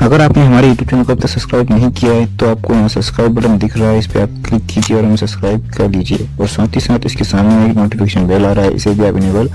अगर आपने हमारे यूट्यूब चैनल को अब तक सब्सक्राइब नहीं किया है तो आपको यहाँ सब्सक्राइब बटन दिख रहा है, इस पर आप क्लिक कीजिए और हमें सब्सक्राइब कर लीजिए। और साथ ही साथ इसके सामने एक नोटिफिकेशन बेल आ रहा है, इसे भी आप इनेबल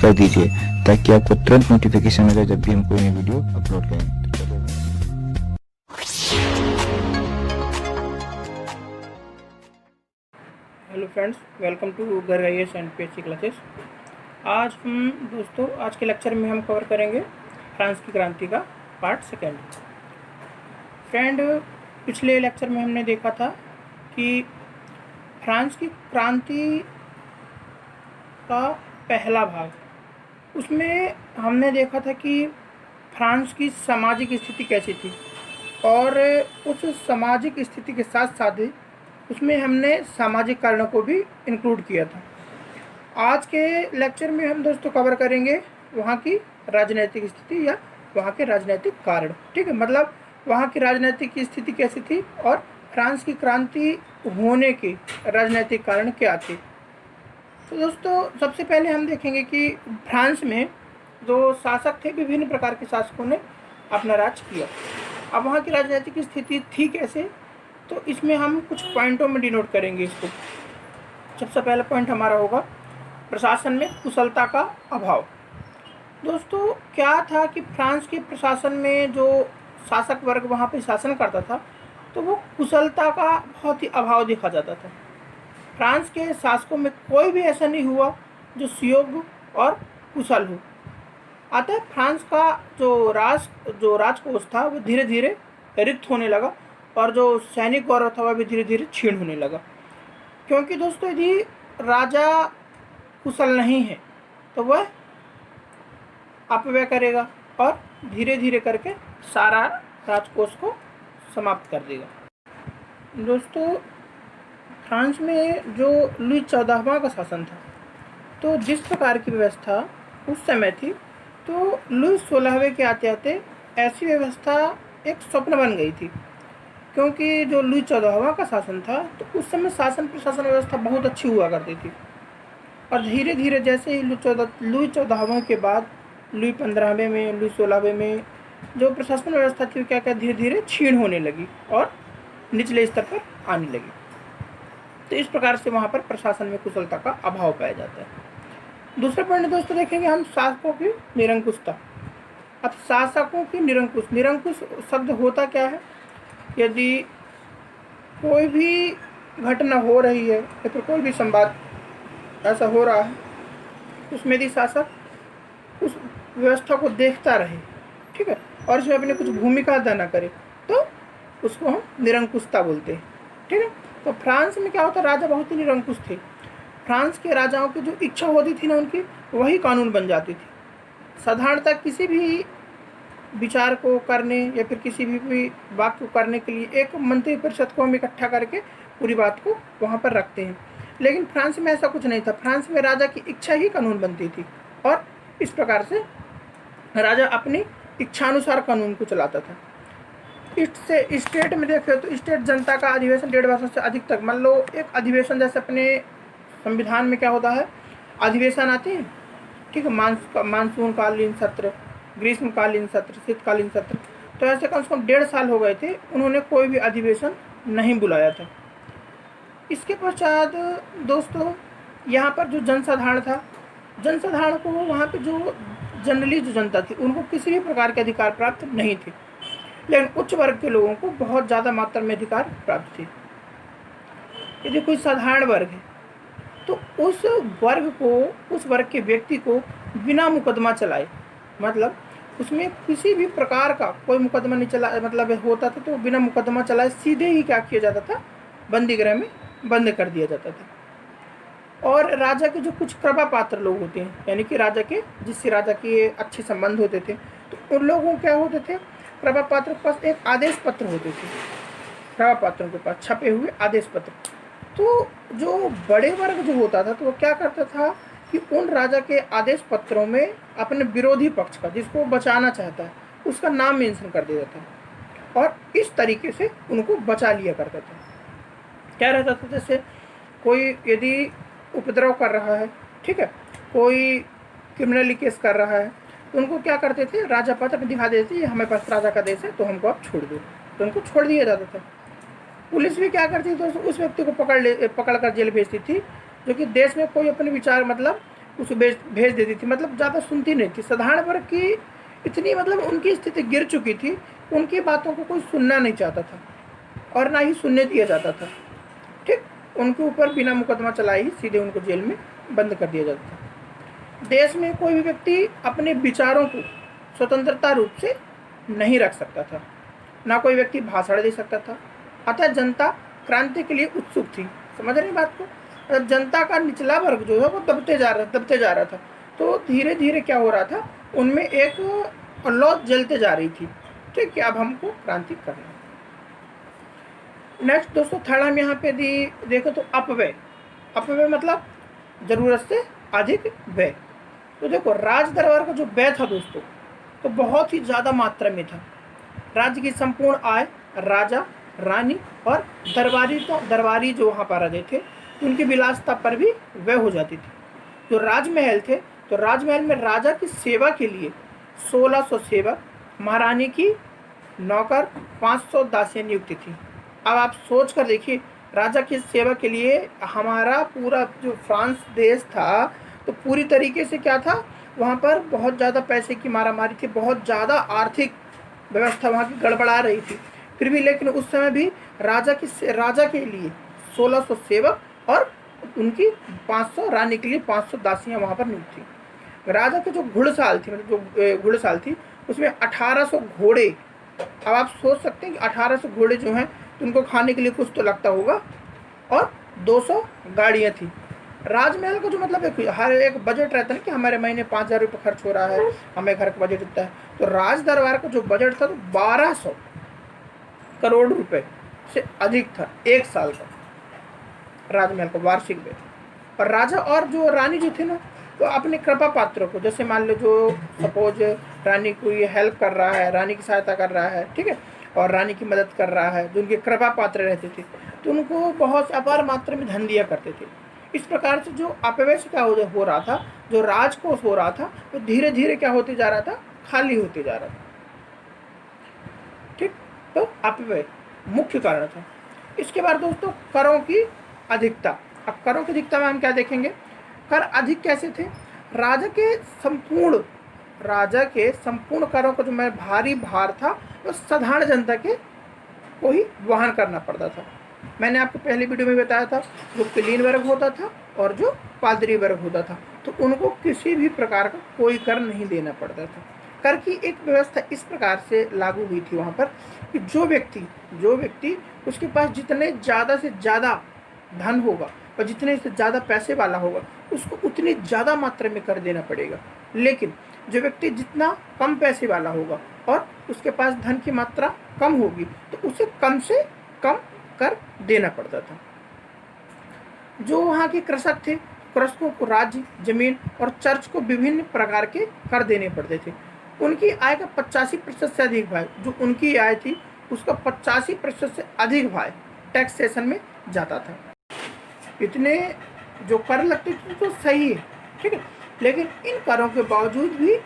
कर दीजिए ताकि आपको तुरंत नोटिफिकेशन मिले जब भी हम कोई नई वीडियो अपलोड करें। Hello friends, welcome to Garg IAS and PHC classes. आज के लेक्चर में हम कवर करेंगे फ्रांस की क्रांति का पार्ट सेकेंड। फ्रेंड, पिछले लेक्चर में हमने देखा था कि फ्रांस की क्रांति का पहला भाग, उसमें हमने देखा था कि फ्रांस की सामाजिक स्थिति कैसी थी और उस सामाजिक स्थिति के साथ साथ ही उसमें हमने सामाजिक कारणों को भी इंक्लूड किया था। आज के लेक्चर में हम दोस्तों कवर करेंगे वहाँ की राजनीतिक स्थिति या वहाँ के राजनीतिक कारण। ठीक है, मतलब वहाँ की राजनीतिक स्थिति कैसी थी और फ्रांस की क्रांति होने के राजनीतिक कारण क्या थे। तो दोस्तों, सबसे पहले हम देखेंगे कि फ्रांस में जो शासक थे, विभिन्न प्रकार के शासकों ने अपना राज किया। अब वहाँ की राजनीतिक स्थिति थी कैसे, तो इसमें हम कुछ पॉइंटों में डिनोट करेंगे इसको। सबसे पहला पॉइंट हमारा होगा प्रशासन में कुशलता का अभाव। दोस्तों, क्या था कि फ्रांस के प्रशासन में जो शासक वर्ग वहाँ पे शासन करता था, तो वो कुशलता का बहुत ही अभाव देखा जाता था। फ्रांस के शासकों में कोई भी ऐसा नहीं हुआ जो सुयोग्य और कुशल हो। अतः फ्रांस का जो राजकोष था वो धीरे धीरे रिक्त होने लगा और जो सैनिक गौरव था वह भी धीरे धीरे क्षीण होने लगा। क्योंकि दोस्तों, यदि राजा कुशल नहीं है तो वह अपव्यय करेगा और धीरे धीरे करके सारा राजकोष को समाप्त कर देगा। दोस्तों, फ्रांस में जो लुई 14वां का शासन था, तो जिस प्रकार की व्यवस्था उस समय थी, तो लुई 16वें के आते आते ऐसी व्यवस्था एक स्वप्न बन गई थी। क्योंकि जो लुई 14वां का शासन था, तो उस समय शासन प्रशासन व्यवस्था बहुत अच्छी हुआ करती थी और धीरे धीरे जैसे ही लुई 14वें के बाद लुई 15वें में, लुई 16वें में जो प्रशासन व्यवस्था थी क्या धीरे धीरे क्षीण होने लगी और निचले स्तर पर आने लगी। तो इस प्रकार से वहाँ पर प्रशासन में कुशलता का अभाव पाया जाता है। दूसरा पॉइंट दोस्तों देखेंगे हम शासकों की निरंकुशता। अब शासकों की निरंकुश शब्द होता क्या है? यदि कोई भी घटना हो रही है या फिर कोई भी संवाद ऐसा हो रहा है, उसमें यदि शासक उस व्यवस्था को देखता रहे, ठीक है, और उसमें अपनी कुछ भूमिका अदा न करे, तो उसको हम निरंकुशता बोलते हैं। ठीक है, तो फ्रांस में क्या होता, राजा बहुत ही निरंकुश थे। फ्रांस के राजाओं की जो इच्छा होती थी ना, उनकी वही कानून बन जाती थी। साधारणतः किसी भी विचार को करने या फिर किसी भी वाक्य को करने के लिए एक मंत्री परिषद को हम इकट्ठा करके पूरी बात को वहाँ पर रखते हैं, लेकिन फ्रांस में ऐसा कुछ नहीं था। फ्रांस में राजा की इच्छा ही कानून बनती थी और इस प्रकार से राजा अपनी इच्छानुसार कानून को चलाता था। इससे स्टेट में देखें तो स्टेट जनता का अधिवेशन 1.5 वर्षों से अधिक तक, मान लो एक अधिवेशन जैसे अपने संविधान में क्या होता है, अधिवेशन आते हैं, ठीक है, मानसून कालीन सत्र, ग्रीष्मकालीन सत्र, शीतकालीन सत्र, तो ऐसे कम से कम 1.5 साल हो गए थे, उन्होंने कोई भी अधिवेशन नहीं बुलाया था। इसके पश्चात दोस्तों, यहाँ पर जो जनसाधारण था, जनसाधारण को वहाँ पे जो जनरली जो जनता थी, उनको किसी भी प्रकार के अधिकार प्राप्त नहीं थे, लेकिन उच्च वर्ग के लोगों को बहुत ज़्यादा मात्रा में अधिकार प्राप्त थे। यदि कोई साधारण वर्ग है तो उस वर्ग के व्यक्ति को बिना मुकदमा चलाए, मतलब उसमें किसी भी प्रकार का कोई मुकदमा नहीं चला, मतलब होता था तो बिना मुकदमा चलाए सीधे ही क्या किया जाता था, बंदी गृह में बंद कर दिया जाता था। और राजा के जो कुछ कृपा पात्र लोग होते हैं, यानी कि राजा के जिससे राजा के अच्छे संबंध होते थे, तो उन लोगों क्या होते थे, कृपा पात्र के पास एक आदेश पत्र होते थे, कृपा पात्रों के पास छपे हुए आदेश पत्र। तो जो बड़े वर्ग जो होता था, तो वो क्या करता था कि उन राजा के आदेश पत्रों में अपने विरोधी पक्ष का, जिसको बचाना चाहता है, उसका नाम मेंशन कर देता था और इस तरीके से उनको बचा लिया करता था। क्या रहता था, जैसे कोई यदि उपद्रव कर रहा है, ठीक है, कोई क्रिमिनल केस कर रहा है, तो उनको क्या करते थे, राजा पत्र दिखा देते थे, ये हमारे पास राजा का देश है तो हमको आप छोड़ दो, तो उनको छोड़ दिया जाता था। पुलिस भी क्या करती थी दोस्तों, उस व्यक्ति को पकड़ कर जेल भेजती थी जो कि देश में कोई अपने विचार मतलब उसे भेज देती थी, मतलब ज़्यादा सुनती नहीं थी। साधारण वर्ग की इतनी मतलब उनकी स्थिति गिर चुकी थी, उनकी बातों को कोई सुनना नहीं चाहता था और ना ही सुनने दिया जाता था। ठीक, उनके ऊपर बिना मुकदमा चलाए ही सीधे उनको जेल में बंद कर दिया जाता था। देश में कोई भी व्यक्ति अपने विचारों को स्वतंत्रता रूप से नहीं रख सकता था, ना कोई व्यक्ति भाषण दे सकता था। अतः जनता क्रांति के लिए उत्सुक थी। समझ रहे बात को? मतलब जनता का निचला वर्ग जो है वो दबते जा रहा था। तो धीरे धीरे क्या हो रहा था, उनमें एक लौ जलते जा रही थी। ठीक है, अब हमको क्रांति करना है। नेक्स्ट दोस्तों, थर्ड हम यहाँ पे देखो तो अपव्यय। अपव्यय मतलब जरूरत से अधिक व्यय। तो देखो, राज दरबार का जो व्यय था दोस्तों, तो बहुत ही ज़्यादा मात्रा में था। राज्य की संपूर्ण आय राजा, रानी और दरबारी जो वहाँ पर रहते थे, उनकी विलासिता पर भी व्यय हो जाती थी। जो राजमहल थे, तो राजमहल में राजा की सेवा के लिए 1600 सेवक, महारानी की नौकर, 500 दासियां नियुक्त थी। अब आप सोच कर देखिए, राजा की सेवा के लिए हमारा पूरा जो फ्रांस देश था, तो पूरी तरीके से क्या था, वहाँ पर बहुत ज़्यादा पैसे की मारामारी थी, बहुत ज़्यादा आर्थिक व्यवस्था वहाँ की गड़बड़ा रही थी। फिर भी लेकिन उस समय भी राजा के लिए 1600 सेवक और उनकी 500, रानी के लिए 500 दासियां वहाँ पर नियुक्त थी। राजा के जो घुड़साल थी, मतलब जो घुड़साल थी, उसमें 1800 घोड़े। अब आप सोच सकते हैं कि 1800 घोड़े जो हैं, तो उनको खाने के लिए कुछ तो लगता होगा, और 200 गाड़ियाँ थी। राजमहल का जो मतलब हर एक बजट रहता है ना कि हमारे महीने 5000 रुपये खर्च हो रहा है, हमें घर का बजट इतना है, तो राज दरबार का जो बजट था तो 1200 करोड़ रुपए से अधिक था एक साल का, राजमहल का वार्षिक व्यय। और राजा और जो रानी जो थे ना, तो अपने कृपा पात्रों को, जैसे मान लो जो सपोज रानी को ये हेल्प कर रहा है, रानी की सहायता कर रहा है, ठीक है, और रानी की मदद कर रहा है, जो उनके कृपा पात्र रहते थे, तो उनको बहुत अपार मात्रा में धन दिया करते थे। इस प्रकार से जो अपव्यय क्या हो रहा था, जो राजकोष हो रहा था, वो धीरे धीरे क्या होते जा रहा था, खाली होते जा रहा था। ठीक, तो अपव्यय मुख्य कारण था। इसके बाद दोस्तों, करों की अधिकता। अब करों की अधिकता में हम क्या देखेंगे, कर अधिक कैसे थे, राजा के संपूर्ण करों का जो भारी भार था, वो साधारण जनता के को ही वहन करना पड़ता था। मैंने आपको पहले वीडियो में बताया था, जो कुलीन वर्ग होता था और जो पादरी वर्ग होता था, तो उनको किसी भी प्रकार का कोई कर नहीं देना पड़ता था। कर की एक व्यवस्था इस प्रकार से लागू हुई थी वहाँ पर कि जो व्यक्ति उसके पास जितने ज़्यादा से ज़्यादा धन होगा और जितने से ज़्यादा पैसे वाला होगा, उसको उतनी ज़्यादा मात्रा में कर देना पड़ेगा। लेकिन जो व्यक्ति जितना कम पैसे वाला होगा और उसके पास धन की मात्रा कम होगी, तो उसे कम से कम कर देना पड़ता था। जो वहाँ के कृषक थे, कृषकों को राज्य, जमीन और चर्च को विभिन्न प्रकार के कर देने पड़ते थे। उनकी आय का 85% से अधिक भाग, जो उनकी आय थी उसका 85% से अधिक भाग टैक्सेशन में जाता था। इतने जो कर लगते थे तो सही है, ठीक है, लेकिन इन करों के बावजूद भी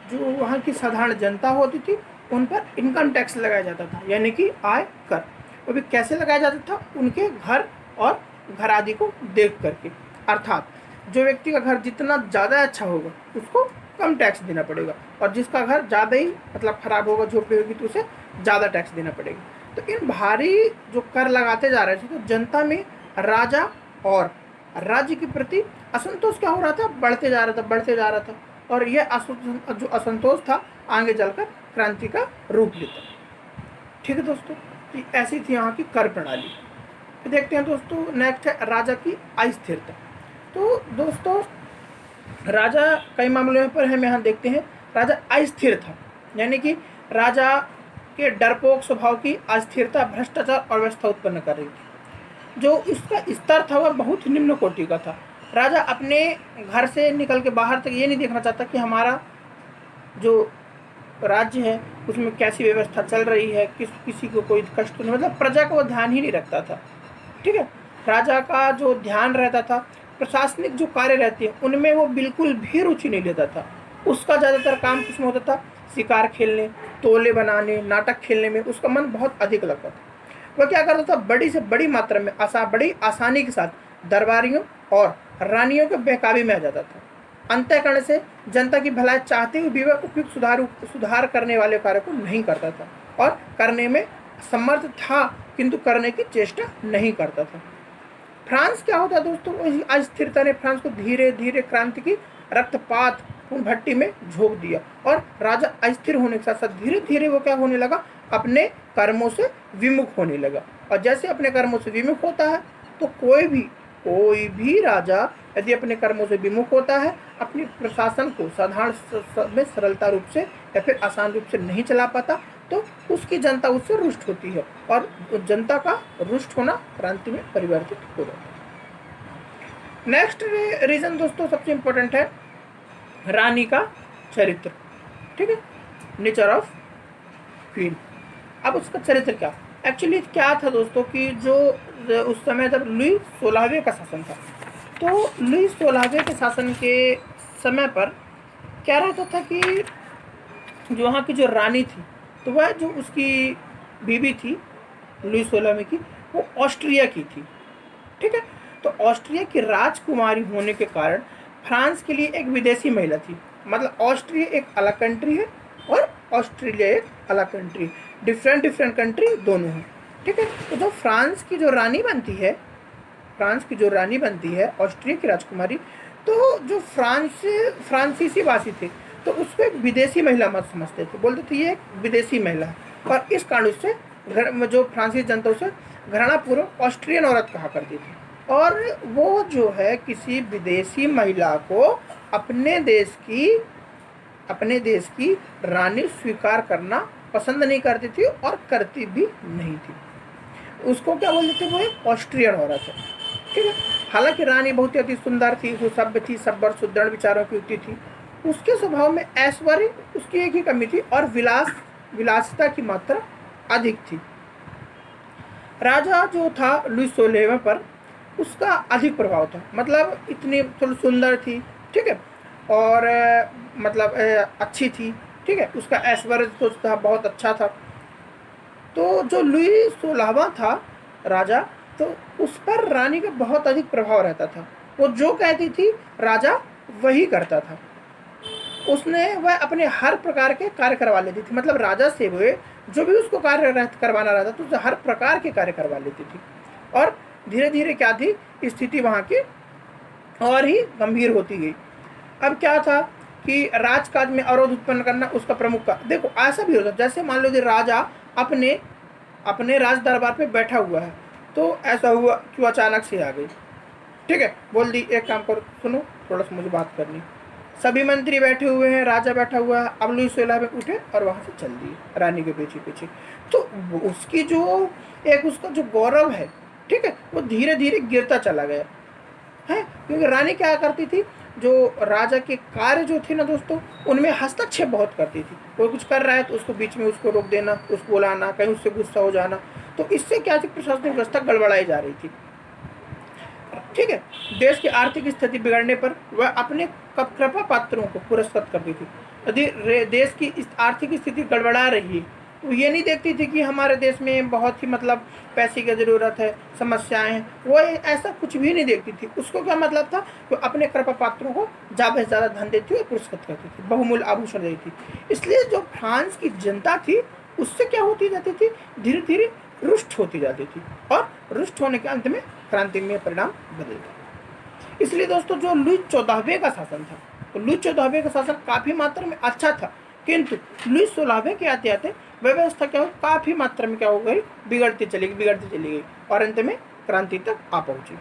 जो वहाँ की साधारण जनता होती थी, उन पर इनकम टैक्स लगाया जाता था, यानी कि आय कर। वो भी कैसे लगाया जाता था, उनके घर और घर आदि को देख करके। अर्थात जो व्यक्ति का घर जितना ज़्यादा अच्छा होगा उसको कम टैक्स देना पड़ेगा, और जिसका घर ज़्यादा ही मतलब ख़राब होगा, झोपड़ी होगी, तो उसे ज़्यादा टैक्स देना पड़ेगा। तो इन भारी जो कर लगाते जा रहे थे, तो जनता में राजा और राज्य के प्रति असंतोष क्या हो रहा था, बढ़ते जा रहा था। और यह जो असंतोष था, आगे चलकर क्रांति का रूप लेता। ठीक है दोस्तों, ऐसी थी यहाँ की कर प्रणाली। तो देखते हैं दोस्तों, नेक्स्ट है राजा की अस्थिरता। तो दोस्तों, राजा कई मामलों पर हम यहाँ देखते हैं राजा अस्थिर था, यानी कि राजा के डरपोक स्वभाव की अस्थिरता भ्रष्टाचार और व्यवस्था उत्पन्न कर रही थी। जो इसका स्तर था वह बहुत निम्न कोटि का था। राजा अपने घर से निकल के बाहर तक ये नहीं देखना चाहता कि हमारा जो राज्य है उसमें कैसी व्यवस्था चल रही है, किसी को कोई कष्ट नहीं, मतलब प्रजा को ध्यान ही नहीं रखता था। ठीक है, राजा का जो ध्यान रहता था, प्रशासनिक जो कार्य रहते हैं उनमें वो बिल्कुल भी रुचि नहीं लेता था। उसका ज़्यादातर काम किसमें होता था? शिकार खेलने, तोले बनाने, नाटक खेलने में उसका मन बहुत अधिक लगता था। वह क्या करता था? बड़ी से बड़ी मात्रा में बड़ी आसानी के साथ दरबारियों और रानियों के बहकावे में आ जाता था। अंतःकरण से जनता की भलाई चाहते हुए भी वह उपयुक्त सुधार करने वाले कार्य को नहीं करता था और करने में समर्थ था, किंतु करने की चेष्टा नहीं करता था। फ्रांस क्या होता है दोस्तों? अस्थिरता ने फ्रांस को धीरे धीरे क्रांति की रक्तपात भट्टी में झोंक दिया और राजा अस्थिर होने के साथ साथ धीरे धीरे वो क्या होने लगा? अपने कर्मों से विमुख होने लगा। और जैसे अपने कर्मों से विमुख होता है तो कोई भी राजा यदि अपने कर्मों से विमुख होता है, अपनी प्रशासन को साधारण में सरलता रूप से या फिर आसान रूप से नहीं चला पाता, तो उसकी जनता उससे रुष्ट होती है और जनता का रुष्ट होना क्रांति में परिवर्तित हो जाता है। नेक्स्ट रीजन दोस्तों सबसे इंपॉर्टेंट है रानी का चरित्र। ठीक है, नेचर ऑफ क्वीन। अब उसका चरित्र क्या? एक्चुअली क्या था दोस्तों कि जो उस समय जब लुई 16वें का शासन था, तो लुई 16वें के शासन के समय पर क्या रहता था कि जो वहाँ की जो रानी थी, तो वह जो उसकी बीवी थी लुई 16वें की, वो ऑस्ट्रिया की थी। ठीक है, तो ऑस्ट्रिया की राजकुमारी होने के कारण फ्रांस के लिए एक विदेशी महिला थी। मतलब ऑस्ट्रिया एक अलग कंट्री है और ऑस्ट्रेलिया एक अलग कंट्री, डिफरेंट कंट्री दोनों हैं। ठीक है, तो जो फ्रांस की जो रानी बनती है ऑस्ट्रिया की राजकुमारी, तो जो फ्रांसीसी वासी थे तो उसको एक विदेशी महिला मत समझते थे, बोलते थे ये एक विदेशी महिला है, और इस कारण उससे जो फ्रांसीसी जनता उसे घृणापूर्वक ऑस्ट्रियन औरत कहा करती थी। और वो जो है किसी विदेशी महिला को अपने देश की रानी स्वीकार करना पसंद नहीं करती थी और करती भी नहीं थी। उसको क्या बोलते थे? वो एक ऑस्ट्रियन औरत है। ठीक है, हालांकि रानी बहुत ही अति सुंदर थी, सुसभ्य थी, सब्बर सुदृढ़ विचारों की युक्ति थी। उसके स्वभाव में ऐश्वर्य उसकी एक ही कमी थी और विलासिता की मात्रा अधिक थी। राजा जो था लुई 16वें पर उसका अधिक प्रभाव था, मतलब इतनी थोड़ी सुंदर थी। ठीक है, और मतलब अच्छी थी। ठीक है, उसका ऐश्वर्य तो था बहुत अच्छा था। तो जो लुई 16वां था राजा, तो उस पर रानी का बहुत अधिक प्रभाव रहता था। वो जो कहती थी राजा वही करता था। वह अपने हर प्रकार के कार्य करवा लेती थी। मतलब राजा से वो जो भी उसको कार्य करवाना रहता था, तो हर प्रकार के कार्य करवा लेती थी। और धीरे धीरे क्या थी स्थिति वहाँ की और ही गंभीर होती गई। अब क्या था कि राजकाज में अवरोध उत्पन्न करना उसका प्रमुख का। देखो ऐसा भी होता, जैसे मान लो कि राजा अपने राज दरबार पे बैठा हुआ है, तो ऐसा हुआ कि अचानक से आ गई। ठीक है, बोल दी एक काम करो, सुनो थोड़ा सा मुझे बात करनी। सभी मंत्री बैठे हुए हैं, राजा बैठा हुआ है। अब लुई 16वें उठे और वहाँ से चल दिए रानी के पीछे पीछे। तो उसकी जो उसका जो गौरव है, ठीक है, वो धीरे धीरे गिरता चला गया है। क्योंकि रानी क्या करती थी, जो राजा के कार्य जो थे ना दोस्तों, उनमें हस्तक्षेप बहुत करती थी। कोई कुछ कर रहा है तो उसको बीच में उसको रोक देना, उसको बुलाना, कहीं उससे गुस्सा हो जाना। तो इससे क्या थी, प्रशासनिक व्यवस्था गड़बड़ाई जा रही थी। ठीक है, देश की आर्थिक स्थिति बिगड़ने पर वह अपने कृपा पात्रों को पुरस्कृत करती थी। यदि देश की आर्थिक स्थिति गड़बड़ा रही है तो ये नहीं देखती थी कि हमारे देश में बहुत ही मतलब पैसे की ज़रूरत है, समस्याएं हैं, वो ऐसा कुछ भी नहीं देखती थी। उसको क्या मतलब था कि अपने कृपा पात्रों को ज़्यादा से ज़्यादा धन देती और पुरस्कृत करती थी, बहुमूल्य आभूषण देती थी। इसलिए जो फ्रांस की जनता थी उससे क्या होती जाती थी, धीरे धीरे रुष्ट होती जाती थी और रुष्ट होने के अंत में क्रांति में परिणाम बदल गया। इसलिए दोस्तों जो लुई 14वें का शासन था, तो लुई 14वें का शासन काफ़ी मात्रा में अच्छा था, किंतु लुई 16वें के आते आते व्यवस्था क्या हो, काफ़ी मात्रा में क्या हो गई, बिगड़ती चली गई और अंत में क्रांति तक आ पहुंची।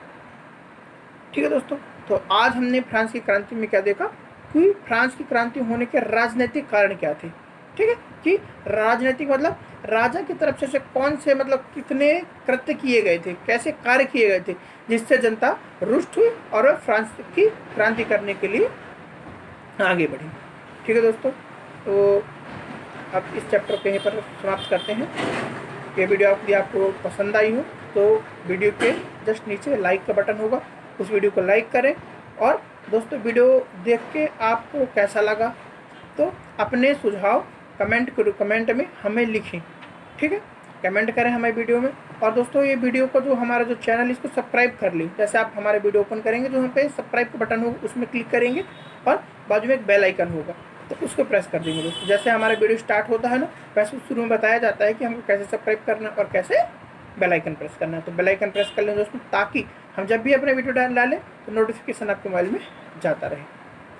ठीक है दोस्तों, तो आज हमने फ्रांस की क्रांति में क्या देखा कि फ्रांस की क्रांति होने के राजनीतिक कारण क्या थे। ठीक है, कि राजनीतिक मतलब राजा की तरफ से कौन से मतलब कितने कृत्य किए गए थे, कैसे कार्य किए गए थे, जिससे जनता रुष्ट हुई और वह फ्रांस की क्रांति करने के लिए आगे बढ़ी। ठीक है दोस्तों, तो अब इस चैप्टर को यहीं पर समाप्त करते हैं। ये वीडियो यदि आपको पसंद आई हो तो वीडियो के जस्ट नीचे लाइक का बटन होगा, उस वीडियो को लाइक करें। और दोस्तों वीडियो देख के आपको कैसा लगा तो अपने सुझाव कमेंट में हमें लिखें, ठीक है, कमेंट करें हमें वीडियो में। और दोस्तों ये वीडियो का जो हमारा जो चैनल इसको सब्सक्राइब कर लें। जैसे आप हमारे वीडियो ओपन करेंगे जो यहाँ पे सब्सक्राइब का बटन होगा उसमें क्लिक करेंगे और बाजू में एक बेल आइकन होगा तो उसको प्रेस कर देंगे दोस्तों। जैसे हमारा वीडियो स्टार्ट होता है ना, वैसे शुरू में बताया जाता है कि हमको कैसे सब्सक्राइब करना है और कैसे बेल आइकन प्रेस करना है। तो बेल आइकन प्रेस कर लें दोस्तों, ताकि हम जब भी अपने वीडियो डालें तो नोटिफिकेशन आपके मोबाइल में जाता रहे।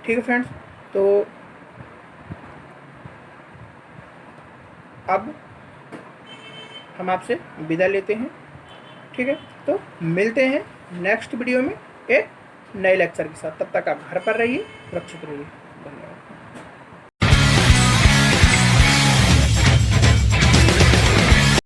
ठीक है फ्रेंड्स, तो अब हम आपसे विदा लेते हैं, ठीक है। तो मिलते हैं नेक्स्ट वीडियो में एक नए लेक्चर के साथ। तब तक आप घर पर रहिए, सुरक्षित रहिए।